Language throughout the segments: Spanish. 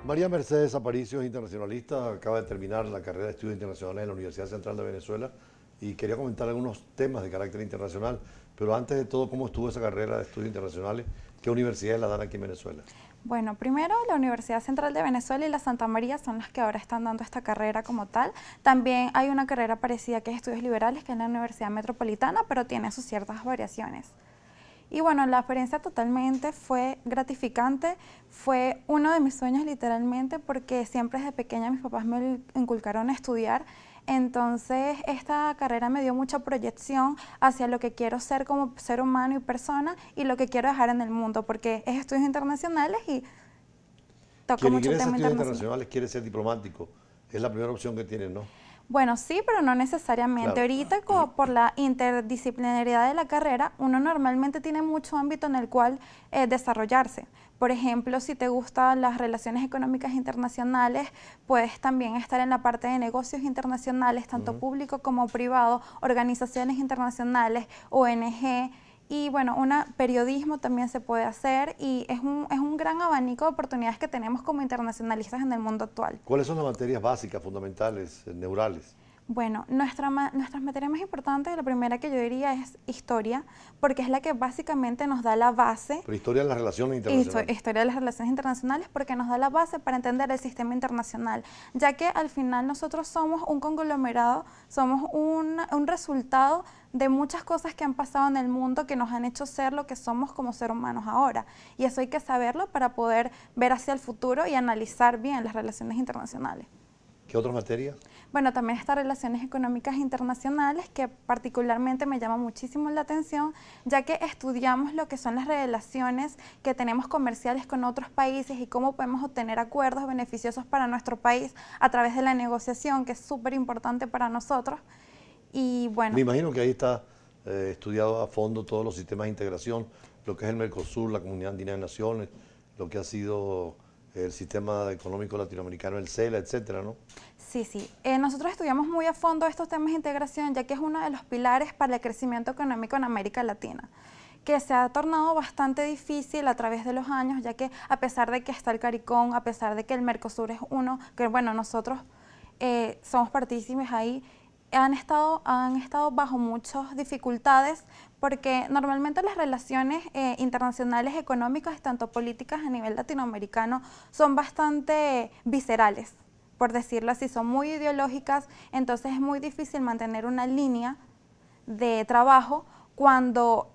María Mercedes Aparicio es internacionalista, acaba de terminar la carrera de estudios internacionales en la Universidad Central de Venezuela y quería comentar algunos temas de carácter internacional, pero antes de todo, ¿cómo estuvo esa carrera de estudios internacionales? ¿Qué universidades la dan aquí en Venezuela? Bueno, primero la Universidad Central de Venezuela y la Santa María son las que ahora están dando esta carrera como tal. También hay una carrera parecida que es Estudios Liberales, que es la Universidad Metropolitana, pero tiene sus ciertas variaciones. Y bueno, la experiencia totalmente fue gratificante, fue uno de mis sueños literalmente porque siempre desde pequeña mis papás me inculcaron a estudiar, entonces esta carrera me dio mucha proyección hacia lo que quiero ser como ser humano y persona y lo que quiero dejar en el mundo porque es estudios internacionales y toco Quien mucho el ingresa a tema estudios internacional. internacionales quiere ser diplomático, es la primera opción que tienen, ¿no? Bueno, sí, pero no necesariamente. Claro. Ahorita, como por la interdisciplinariedad de la carrera, uno normalmente tiene mucho ámbito en el cual desarrollarse. Por ejemplo, si te gustan las relaciones económicas internacionales, puedes también estar en la parte de negocios internacionales, tanto público como privado, organizaciones internacionales, ONG. Y bueno, periodismo también se puede hacer y es un gran abanico de oportunidades que tenemos como internacionalistas en el mundo actual. ¿Cuáles son las materias básicas, fundamentales, neurales? Bueno, nuestras materias más importantes, la primera que yo diría es historia, porque es la que básicamente nos da la base, Pero historia de las relaciones internacionales. historia de las relaciones internacionales, porque nos da la base para entender el sistema internacional, ya que al final nosotros somos un conglomerado, somos un resultado de muchas cosas que han pasado en el mundo que nos han hecho ser lo que somos como seres humanos ahora. Y eso hay que saberlo para poder ver hacia el futuro y analizar bien las relaciones internacionales. ¿Qué otras materias? Bueno, también estas relaciones económicas internacionales que particularmente me llama muchísimo la atención, ya que estudiamos lo que son las relaciones que tenemos comerciales con otros países y cómo podemos obtener acuerdos beneficiosos para nuestro país a través de la negociación, que es súper importante para nosotros. Y Me bueno, imagino que ahí está estudiado a fondo todos los sistemas de integración, lo que es el Mercosur, la Comunidad Andina de Naciones, lo que ha sido el sistema económico latinoamericano, el CELA, etcétera, ¿no? sí, sí. Nosotros estudiamos muy a fondo estos temas de integración, ya que es uno de los pilares para el crecimiento económico en América Latina, que se ha tornado bastante difícil a través de los años, ya que a pesar de que está el CARICOM, a pesar de que el Mercosur es uno, que bueno, nosotros somos partícipes ahí, han estado bajo muchas dificultades porque normalmente las relaciones internacionales económicas, tanto políticas a nivel latinoamericano, son bastante viscerales, por decirlo así, son muy ideológicas, entonces es muy difícil mantener una línea de trabajo cuando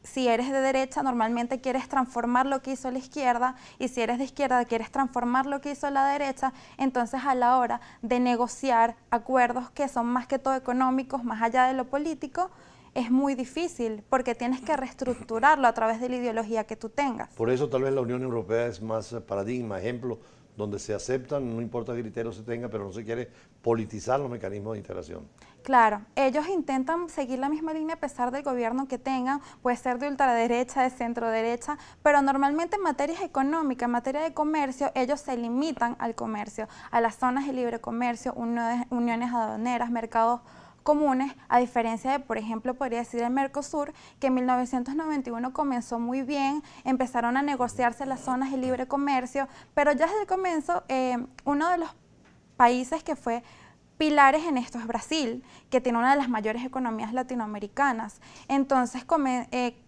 si eres de derecha normalmente quieres transformar lo que hizo la izquierda y si eres de izquierda quieres transformar lo que hizo la derecha, entonces a la hora de negociar acuerdos que son más que todo económicos, más allá de lo político, es muy difícil porque tienes que reestructurarlo a través de la ideología que tú tengas. Por eso tal vez la Unión Europea es más paradigma, ejemplo, donde se aceptan, no importa qué criterio se tenga, pero no se quiere politizar los mecanismos de integración. Claro, ellos intentan seguir la misma línea a pesar del gobierno que tengan, puede ser de ultraderecha, de centro derecha, pero normalmente en materias económicas, en materia de comercio, ellos se limitan al comercio, a las zonas de libre comercio, uniones aduaneras, mercados comunes, a diferencia de, por ejemplo, podría decir el Mercosur, que en 1991 comenzó muy bien, empezaron a negociarse las zonas de libre comercio, pero ya desde el comienzo, uno de los países que fue pilares en esto es Brasil, que tiene una de las mayores economías latinoamericanas. Entonces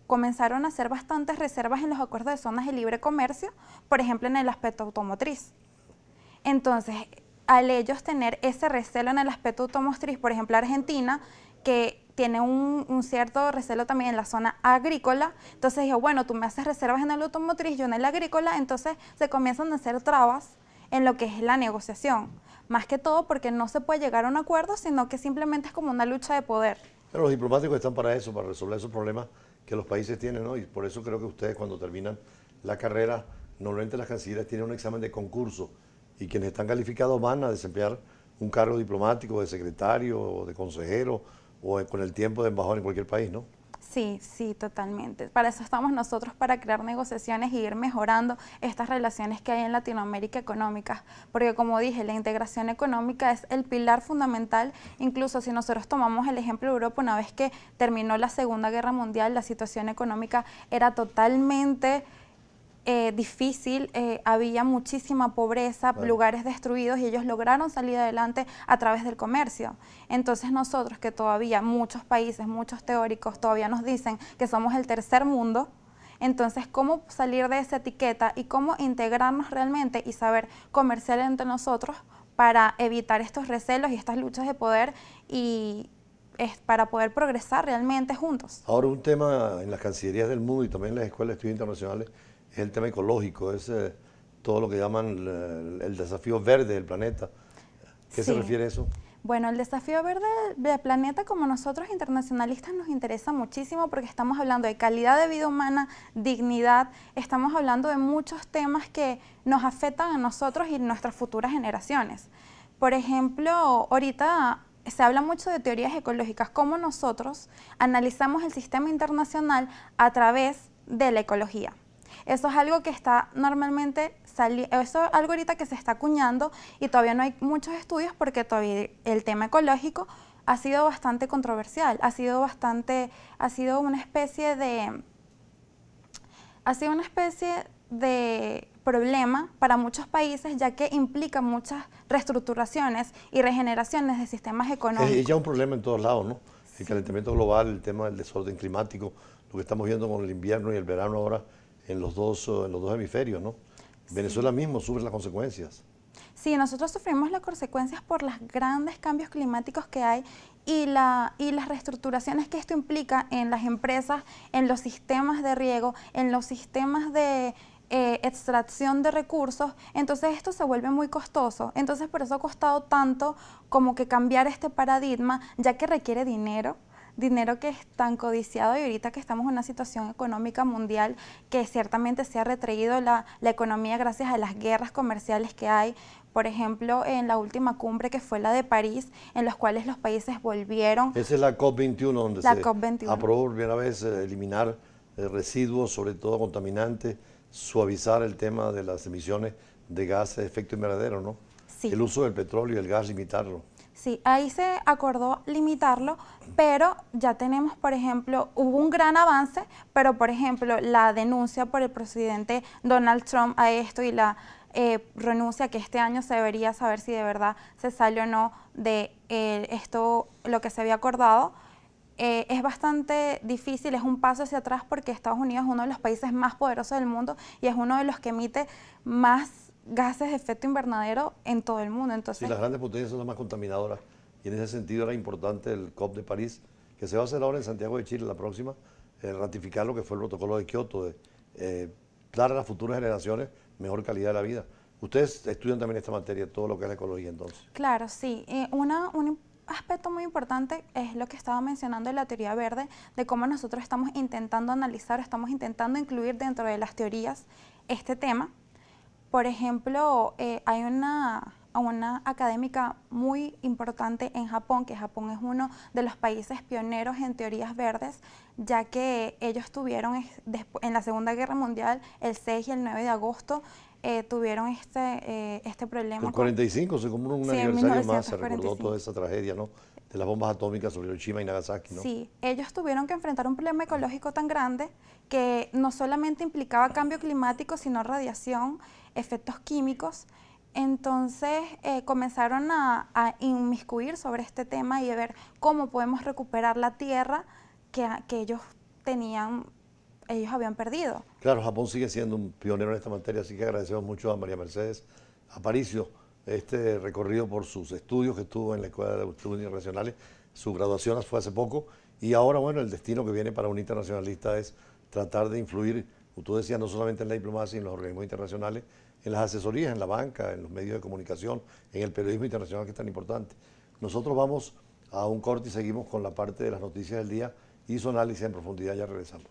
comenzaron a hacer bastantes reservas en los acuerdos de zonas de libre comercio, por ejemplo en el aspecto automotriz. Entonces, al ellos tener ese recelo en el aspecto automotriz, por ejemplo Argentina, que tiene un cierto recelo también en la zona agrícola, entonces dijo, bueno, tú me haces reservas en el automotriz, yo en el agrícola, entonces se comienzan a hacer trabas en lo que es la negociación. Más que todo porque no se puede llegar a un acuerdo, sino que simplemente es como una lucha de poder. Pero los diplomáticos están para eso, para resolver esos problemas que los países tienen, ¿no? Y por eso creo que ustedes cuando terminan la carrera, normalmente las cancillerías tienen un examen de concurso y quienes están calificados van a desempeñar un cargo diplomático, de secretario, o de consejero, o con el tiempo de embajador en cualquier país, ¿no? Sí, sí, totalmente. Para eso estamos nosotros, para crear negociaciones y ir mejorando estas relaciones que hay en Latinoamérica económicas, porque como dije, la integración económica es el pilar fundamental. Incluso si nosotros tomamos el ejemplo de Europa, una vez que terminó la Segunda Guerra Mundial, la situación económica era totalmente difícil, había muchísima pobreza, lugares destruidos y ellos lograron salir adelante a través del comercio. Entonces nosotros que todavía muchos países, muchos teóricos todavía nos dicen que somos el tercer mundo, entonces cómo salir de esa etiqueta y cómo integrarnos realmente y saber comerciar entre nosotros para evitar estos recelos y estas luchas de poder y para poder progresar realmente juntos. Ahora, un tema en las cancillerías del mundo y también en las escuelas de estudios internacionales es el tema ecológico, es todo lo que llaman el desafío verde del planeta. ¿Qué se refiere a eso? Bueno, el desafío verde del planeta, como nosotros internacionalistas, nos interesa muchísimo porque estamos hablando de calidad de vida humana, dignidad, estamos hablando de muchos temas que nos afectan a nosotros y nuestras futuras generaciones. Por ejemplo, ahorita se habla mucho de teorías ecológicas, cómo nosotros analizamos el sistema internacional a través de la ecología. Eso es algo que está normalmente eso es algo ahorita que se está acuñando y todavía no hay muchos estudios porque todavía el tema ecológico ha sido bastante controversial, ha sido una especie de problema para muchos países, ya que implica muchas reestructuraciones y regeneraciones de sistemas económicos. Es ya un problema en todos lados, ¿no? El calentamiento global, el tema del desorden climático, lo que estamos viendo con el invierno y el verano ahora en los dos hemisferios, ¿no? Venezuela mismo sufre las consecuencias. Sí, nosotros sufrimos las consecuencias por los grandes cambios climáticos que hay y las reestructuraciones que esto implica en las empresas, en los sistemas de riego, en los sistemas de extracción de recursos. Entonces esto se vuelve muy costoso. Entonces por eso ha costado tanto como que cambiar este paradigma, ya que requiere dinero que es tan codiciado y ahorita que estamos en una situación económica mundial que ciertamente se ha retraído la economía gracias a las guerras comerciales que hay. Por ejemplo, en la última cumbre que fue la de París, en los cuales los países volvieron. Esa es la COP21, donde se aprobó por primera vez eliminar residuos, sobre todo contaminantes, suavizar el tema de las emisiones de gases de efecto invernadero, ¿no? Sí. El uso del petróleo y el gas, limitarlo. Sí, ahí se acordó limitarlo, pero ya tenemos, por ejemplo, hubo un gran avance, pero por ejemplo, la denuncia por el presidente Donald Trump a esto y la renuncia que este año se debería saber si de verdad se sale o no de esto, lo que se había acordado, es bastante difícil, es un paso hacia atrás porque Estados Unidos es uno de los países más poderosos del mundo y es uno de los que emite más gases de efecto invernadero en todo el mundo. Entonces, sí, las grandes potencias son las más contaminadoras y en ese sentido era importante el COP de París, que se va a hacer ahora en Santiago de Chile la próxima, ratificar lo que fue el protocolo de Kioto, de dar a las futuras generaciones mejor calidad de la vida. Ustedes estudian también esta materia, todo lo que es la ecología entonces. Claro, sí. Un aspecto muy importante es lo que estaba mencionando en la teoría verde, de cómo nosotros estamos intentando analizar, estamos intentando incluir dentro de las teorías este tema. Por ejemplo, hay una académica muy importante en Japón, que Japón es uno de los países pioneros en teorías verdes, ya que ellos tuvieron en la Segunda Guerra Mundial, el 6 y el 9 de agosto, tuvieron este problema. El 45 se cumple un aniversario más, se recordó toda esa tragedia, ¿no? De las bombas atómicas sobre Hiroshima y Nagasaki, ¿no? Sí, ellos tuvieron que enfrentar un problema ecológico tan grande que no solamente implicaba cambio climático, sino radiación, efectos químicos. Entonces comenzaron a inmiscuir sobre este tema y a ver cómo podemos recuperar la tierra que ellos habían perdido. Claro, Japón sigue siendo un pionero en esta materia, así que agradecemos mucho a María Mercedes Aparicio este recorrido por sus estudios que estuvo en la Escuela de Estudios Internacionales. Su graduación fue hace poco y ahora, bueno, el destino que viene para un internacionalista es tratar de influir, tú decías, no solamente en la diplomacia y en los organismos internacionales, en las asesorías, en la banca, en los medios de comunicación, en el periodismo internacional que es tan importante. Nosotros vamos a un corte y seguimos con la parte de las noticias del día y su análisis en profundidad. Ya regresamos.